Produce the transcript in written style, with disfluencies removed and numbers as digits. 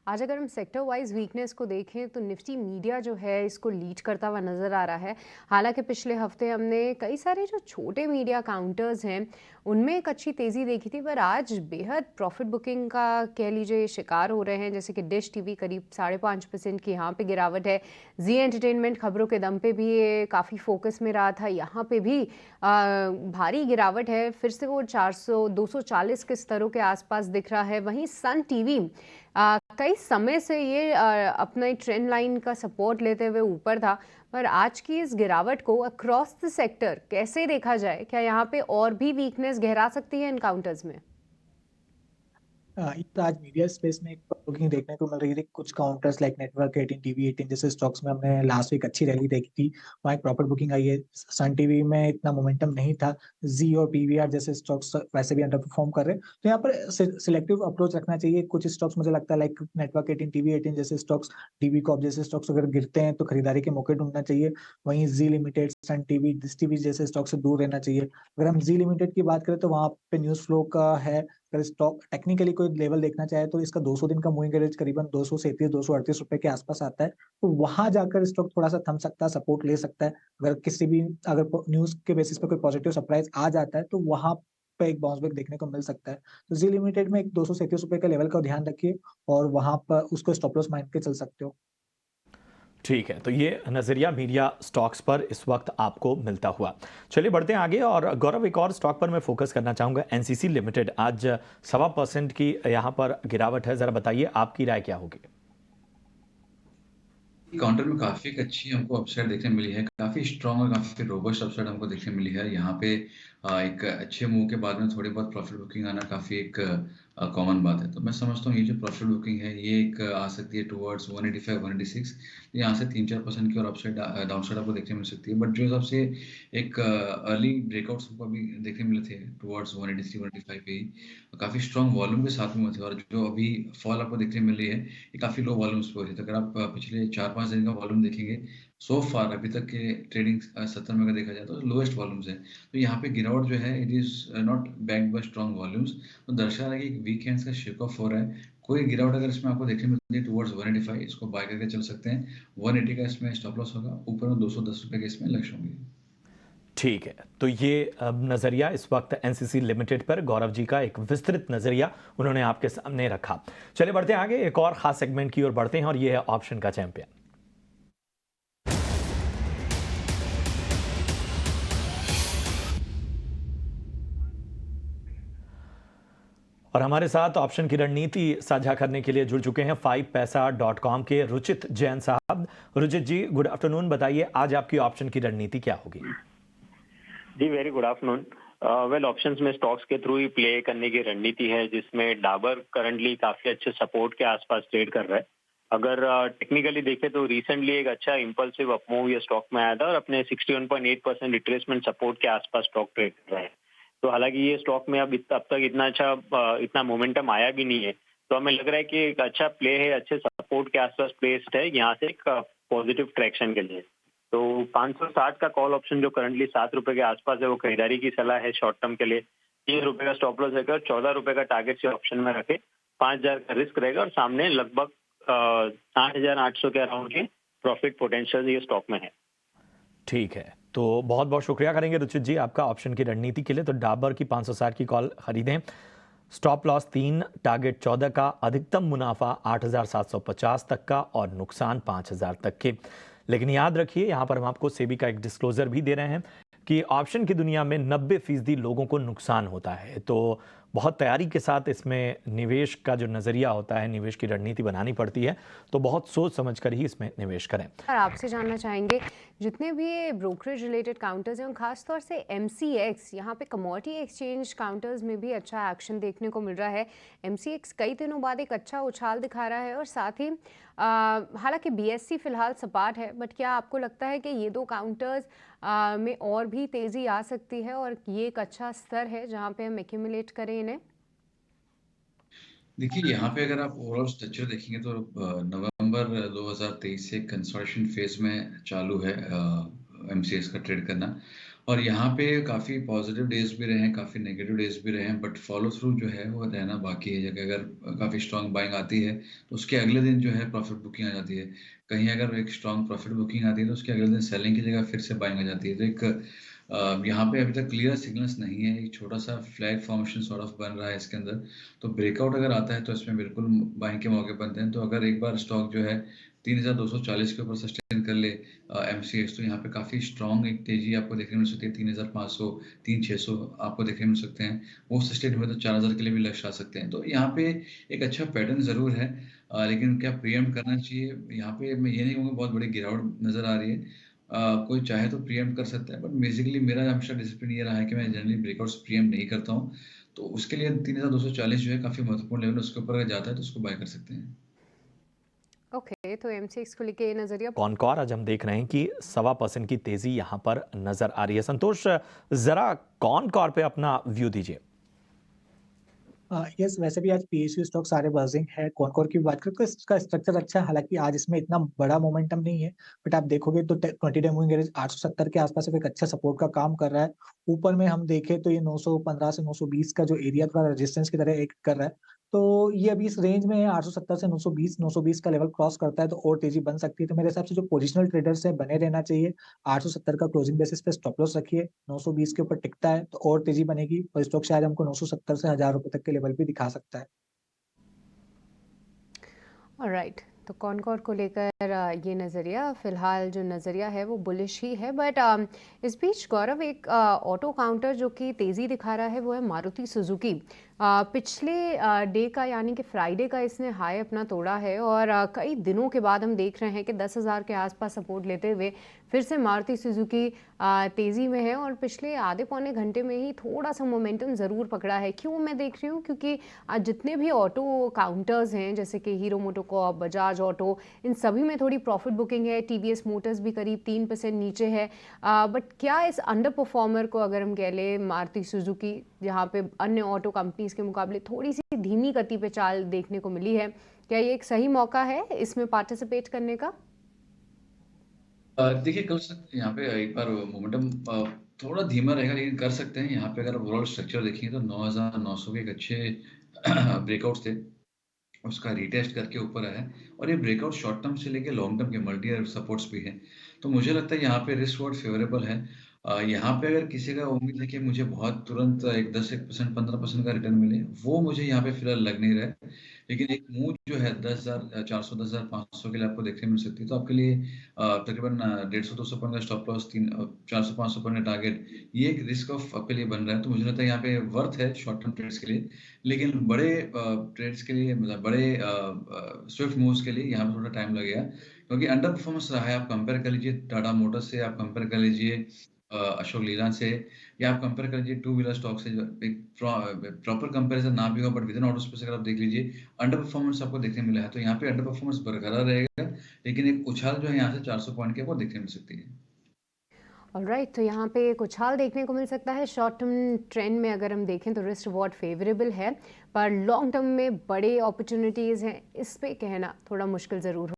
आज अगर हम सेक्टर वाइज वीकनेस को देखें तो निफ्टी मीडिया जो है इसको लीड करता हुआ नज़र आ रहा है। हालांकि पिछले हफ्ते हमने कई सारे जो छोटे मीडिया काउंटर्स हैं उनमें एक अच्छी तेज़ी देखी थी, पर आज बेहद प्रॉफिट बुकिंग का कह लीजिए शिकार हो रहे हैं। जैसे कि डिश टीवी करीब 5.5% की यहाँ पे गिरावट है। जी एंटरटेनमेंट खबरों के दम पे भी ये काफ़ी फोकस में रहा था, यहाँ पे भी भारी गिरावट है। फिर से वो 400 240 के स्तरों के आसपास दिख रहा है। वहीं सन टीवी कई समय से ये अपने ट्रेंड लाइन का सपोर्ट लेते हुए ऊपर था, पर आज की इस गिरावट को अक्रॉस द सेक्टर कैसे देखा जाए? क्या यहाँ पे और भी वीकनेस गहरा सकती है इन काउंटर्स में? ये तो आज मीडिया स्पेस में एक बुकिंग देखने को मिल रही थी। कुछ काउंटर्स लाइक नेटवर्क 18, टीवी 18 जैसे स्टॉक्स में हमने लास्ट वीक अच्छी रैली देखी थी, वहाँ एक प्रॉपर बुकिंग आई है। सन टीवी में इतना मोमेंटम नहीं था। जी और पीवीआर जैसे स्टॉक्स वैसे भी अंडर परफॉर्म कर रहे हैं, तो यहाँ पर सिलेक्टिव अप्रोच रखना चाहिए। कुछ स्टॉक्स मुझे लगता है लाइक नेटवर्क 18, टीवी 18 जैसे स्टॉक्स, टीवी कॉप जैसे स्टॉक्स अगर गिरते हैं तो खरीदारी के मौके ढूंढना चाहिए। वहीं जी limited, Sun TV, dish TV जैसे स्टॉक से दूर रहना चाहिए। अगर हम जी लिमिटेड की बात करें तो वहाँ पे न्यूज फ्लो का है। अगर स्टॉक टेक्निकली कोई लेवल देखना चाहे तो इसका 200 दिन का मूविंग एवरेज करीबन 237 238 रुपए के आसपास आता है, तो वहां जाकर स्टॉक थोड़ा सा थम सकता है, सपोर्ट ले सकता है। अगर किसी भी अगर न्यूज के बेसिस पे कोई पॉजिटिव सरप्राइज आ जाता है तो वहां पे एक बाउंस बैक देखने को मिल सकता है। तो जी लिमिटेड में एक 237 रुपए का लेवल का ध्यान रखिए और वहां पर उसको स्टॉप लॉस मान के चल सकते हो। ठीक है, तो ये नज़रिया मीडिया स्टॉक्स पर इस वक्त आपको मिलता हुआ। चलिए बढ़ते हैं आगे। और गौरव, एक और स्टॉक पर मैं फोकस करना चाहूँगा, एनसीसी लिमिटेड। आज 1.25% की यहाँ पर गिरावट है। ज़रा बताइए आपकी राय क्या होगी? काउंटर में काफ़ी एक अच्छी हमको अपसाइड देखने मिली है। काफ़ी स्ट्रॉन्ग और काफ़ी रोबस्ट अपसाइड हमको देखने मिली है। यहाँ पे एक अच्छे मूव के बाद में थोड़ी बहुत प्रॉफिट बुकिंग आना काफ़ी एक कॉमन बात है। तो मैं समझता हूँ ये जो प्रॉफिट बुकिंग है ये एक आ सकती है टुवर्ड्स 185 186। यहाँ से 3-4% की और अपसाइड डाउनसाइड आपको देखने मिल सकती है। बट जो हिसाब से एक अर्ली ब्रेकआउट्स हमको अभी देखने मिले थे टुवर्ड्स 183 185 पे ही, काफ़ी स्ट्रॉन्ग वॉल्यूम के साथ में हुए थे। और जो अभी फॉल आपको देखने मिल रही है ये काफ़ी लो वॉल्यूम्स पे हो रही है। तो अगर आप पिछले 4-5 दिन का वॉल्यूम देखेंगे, सो फार अभी तक के ट्रेडिंग सत्र में अगर देखा जाए तो लोएस्ट वॉल्यूम्स है। तो यहाँ पे गिरावट जो है it is not backed by strong volumes, तो दर्शा रहा है कि वीकेंड्स का शेक ऑफ हो रहा है। कोई गिरावट अगर इसमें आपको देखने मिलती है टुवर्ड्स 185, इसको बाय करके चल सकते हैं। 180 का इसमें स्टॉप लॉस होगा, ऊपर में 210 रुपए के इसमें लक्ष्य होंगे। ठीक है, तो ये नज़रिया इस वक्त एनसीसी लिमिटेड पर गौरव जी का एक विस्तृत नज़रिया उन्होंने आपके सामने रखा। चलिए बढ़ते हैं आगे, एक और खास सेगमेंट की ओर बढ़ते हैं और ये है ऑप्शन का चैंपियन। और हमारे साथ ऑप्शन की रणनीति साझा करने के लिए जुड़ चुके हैं 5paisa.com के रुचित जैन साहब। Ruchit ji, good afternoon. बताइए आज आपकी ऑप्शन की रणनीति क्या होगी? जी very good afternoon. Well, options में स्टॉक्स के थ्रू ही प्ले करने की रणनीति है, जिसमें डाबर करंटली काफी अच्छे सपोर्ट के आसपास ट्रेड कर रहा है। अगर टेक्निकली देखें तो रिसेंटली एक अच्छा इंपल्सिव अपमूव ये स्टॉक में आया था और अपने 61.8% रिट्रेसमेंट सपोर्ट के आसपास स्टॉक ट्रेड कर रहा है। तो हालांकि ये स्टॉक में अब तक इतना मोमेंटम आया भी नहीं है, तो हमें लग रहा है कि एक अच्छा प्ले है, अच्छे सपोर्ट के आसपास प्लेस्ड है यहाँ से एक पॉजिटिव ट्रैक्शन के लिए। तो 560 का कॉल ऑप्शन जो करंटली 7 रुपए के आसपास है, वो खरीदारी की सलाह है शॉर्ट टर्म के लिए। 3 रुपए का स्टॉप लॉस रहेगा और 14 रुपए का टारगेट से ऑप्शन में रखे। 5,000 का रिस्क रहेगा और सामने लगभग 8,800 के अराउंड के प्रॉफिट पोटेंशियल ये स्टॉक में है। ठीक है, तो बहुत बहुत शुक्रिया करेंगे रुचित जी आपका ऑप्शन की रणनीति के लिए। तो डाबर की 560 की कॉल खरीदें, स्टॉप लॉस 3, टारगेट 14 का, अधिकतम मुनाफा 8,750 तक का और नुकसान 5,000 तक के। लेकिन याद रखिए, यहाँ पर हम आपको सेबी का एक डिस्क्लोजर भी दे रहे हैं कि ऑप्शन की दुनिया में 90% लोगों को नुकसान होता है। तो बहुत तैयारी के साथ इसमें निवेश का जो नज़रिया होता है, निवेश की रणनीति बनानी पड़ती है, तो बहुत सोच समझ कर ही इसमें निवेश करें। और आपसे जानना चाहेंगे, जितने भी ये ब्रोकरेज रिलेटेड काउंटर्स हैं, खास तौर से एमसीएक्स, यहाँ पे कमोडिटी एक्सचेंज काउंटर्स में भी अच्छा एक्शन देखने को मिल रहा है। एमसीएक्स कई दिनों बाद एक अच्छा उछाल दिखा रहा है और साथ ही हालांकि बीएससी फिलहाल सपाट है, बट क्या आपको लगता है कि ये दो काउंटर्स में और भी तेज़ी आ सकती है और ये एक अच्छा स्तर है जहाँ पे हम एक्यूमुलेट करें इन्हें? देखिए, यहाँ पे अगर आप ओवरऑल स्ट्रक्चर देखेंगे तो नवंबर 2023 से कंसोलिडेशन फेज में चालू है एमसीएक्स का ट्रेड करना। और यहाँ पे काफ़ी पॉजिटिव डेज भी रहे हैं, काफ़ी नेगेटिव डेज भी रहे हैं, बट फॉलो थ्रू जो है वो रहना बाकी है। जगह अगर काफ़ी स्ट्रांग बाइंग आती है तो उसके अगले दिन जो है प्रॉफिट बुकिंग आ जाती है। कहीं अगर एक स्ट्रांग प्रॉफिट बुकिंग आती है तो उसके अगले दिन सेलिंग की जगह फिर से बाइंग आ जाती है। तो एक यहाँ पे अभी तक क्लियर सिग्नल्स नहीं है, एक छोटा सा फ्लैग फॉर्मेशन सॉर्ट ऑफ बन रहा है इसके अंदर। तो ब्रेकआउट अगर आता है तो इसमें बिल्कुल बाइंग के मौके बनते हैं। तो अगर एक बार स्टॉक जो है 3240 के ऊपर सस्टेन कर ले एमसीएक्स, तो यहाँ पे काफ़ी स्ट्रॉन्ग एक तेजी आपको देखने मिल सकती है। 3500, 3600 आपको देखने मिल सकते हैं। वो सस्टेन हुए तो 4000 के लिए भी लक्ष्य आ सकते हैं। तो यहाँ पे एक अच्छा पैटर्न ज़रूर है, लेकिन क्या प्रीएम्प्ट करना चाहिए? यहाँ पे मैं ये नहीं कहूँगा बहुत बड़ी गिरावट नज़र आ रही है। कोई चाहे तो प्रीएम्प्ट कर सकता है, बट बेसिकली मेरा हमेशा डिसिप्लिन ये रहा है कि मैं जनरली ब्रेकआउट्स प्रीएम्प्ट नहीं करता हूँ। तो उसके लिए 3240 जो है काफ़ी महत्वपूर्ण लेवल, उसके ऊपर अगर जाता है तो उसको बाय कर सकते हैं। ओके, तो एमसीएक्स को लेके ये नजरिया। कॉनकॉर आज हम देख रहे हैं कि 1.25% की तेजी यहां पर नजर आ रही है। संतोष, जरा कॉनकॉर पे अपना व्यू दीजिए। यस, वैसे भी आज पीएसयू स्टॉक सारे बर्जिंग है। कॉनकोर की बात करें तो इसका स्ट्रक्चर अच्छा है, हालांकि आज इसमें इतना बड़ा मोमेंटम नहीं है, बट आप देखोगे तो 20 डे मूविंग एवरेज 870 के आसपास एक अच्छा सपोर्ट का काम कर रहा है। ऊपर में हम देखें तो ये 915 से 920 का जो एरिया थोड़ा रेजिस्टेंस की तरह एक कर रहा है। तो ये अभी इस रेंज में है, 870 से 920 का लेवल क्रॉस करता है तो और तेजी बन सकती है। तो मेरे हिसाब से जो पोजिशनल ट्रेडर्स है बने रहना चाहिए। 870 का क्लोजिंग बेसिस पे स्टॉप लॉस रखिए। 920 के ऊपर टिकता है तो और तेजी बनेगी और स्टॉक शायद हमको 970 से 1000 रुपए तक के लेवल भी दिखा सकता है। ऑलराइट, तो कॉनकॉर को लेकर ये नज़रिया, फिलहाल जो नज़रिया है वो बुलिश ही है, बट इस बीच गौरव, एक ऑटो काउंटर जो कि तेज़ी दिखा रहा है वो है मारुति सुजुकी। पिछले डे का यानी कि फ्राइडे का इसने हाई अपना तोड़ा है और कई दिनों के बाद हम देख रहे हैं कि 10,000 के आसपास सपोर्ट लेते हुए फिर से मारुति सुजुकी तेज़ी में है और पिछले आधे पौने घंटे में ही थोड़ा सा मोमेंटम ज़रूर पकड़ा है। क्यों मैं देख रही हूँ? क्योंकि जितने भी ऑटो काउंटर्स हैं जैसे कि हीरो मोटोकॉर्प, बजाज ऑटो, इन सभी में थोड़ी प्रॉफिट बुकिंग है। टीवीएस मोटर्स भी करीब 3% नीचे है। बट क्या इस अंडर परफॉर्मर को अगर हम कह लें मारुति सुजुकी, जहाँ पे अन्य ऑटो कंपनीज के मुकाबले थोड़ी सी धीमी गति पे चाल देखने को मिली है, क्या ये एक सही मौका है इसमें पार्टिसिपेट करने का? देखिए कर सकते हैं यहाँ पे एक बार मोमेंटम थोड़ा धीमा रहेगा, लेकिन कर सकते हैं। यहाँ पे अगर ओवरऑल स्ट्रक्चर देखेंगे तो 9,900 के एक अच्छे ब्रेकआउट्स थे, उसका रीटेस्ट करके ऊपर आया है। और ये ब्रेकआउट शॉर्ट टर्म से लेके लॉन्ग टर्म के मल्टी ईयर सपोर्ट्स भी हैं। तो मुझे लगता है यहाँ पे रिस्क रिवॉर्ड फेवरेबल है। यहाँ पे अगर किसी का उम्मीद है कि मुझे बहुत तुरंत एक 10% 15% का रिटर्न मिले, वो मुझे यहाँ पे फिलहाल लग नहीं रहा है। लेकिन एक मूव जो है 10,400 10,500 के लिए आपको देखने मिल सकती है, तो आपके लिए तकरीबन 150-200 पॉइंट का स्टॉप लॉस, 400-500 पॉइंट का टारगेट, ये एक रिस्क ऑफ आपके लिए बन रहा है। तो मुझे लगता है यहाँ पे वर्थ है शॉर्ट टर्म ट्रेड्स के लिए। लेकिन बड़े ट्रेड्स के लिए, मतलब बड़े स्विफ्ट मूव्स के लिए यहाँ पे थोड़ा टाइम लगेगा, क्योंकि अंडर परफॉर्मेंस रहा है। आप कंपेयर कर लीजिए टाटा मोटर्स से, आप कंपेयर कर लीजिए अशोक लीलैंड से, या आप कंपेयर कर लीजिए टू व्हीलर स्टॉक से। एक प्रॉपर कंपैरिजन ना भी हो, but with in auto space अगर आप देख लीजिए, अंडर परफॉर्मेंस आपको देखने मिला है। तो यहाँ पे अंडर परफॉर्मेंस बरकरार रहेगा, लेकिन एक उछाल जो है यहाँ से 400 पॉइंट के वो देखने मिल सकती है। ऑलराइट, तो यहाँ पे एक उछाल देखने को मिल सकता है। शॉर्ट टर्म ट्रेंड में अगर हम देखें तो रिस्क रिवॉर्ड फेवरेबल है, पर लॉन्ग टर्म में बड़े अपॉर्चुनिटीज़ हैं, इस पे कहना थोड़ा मुश्किल ज़रूर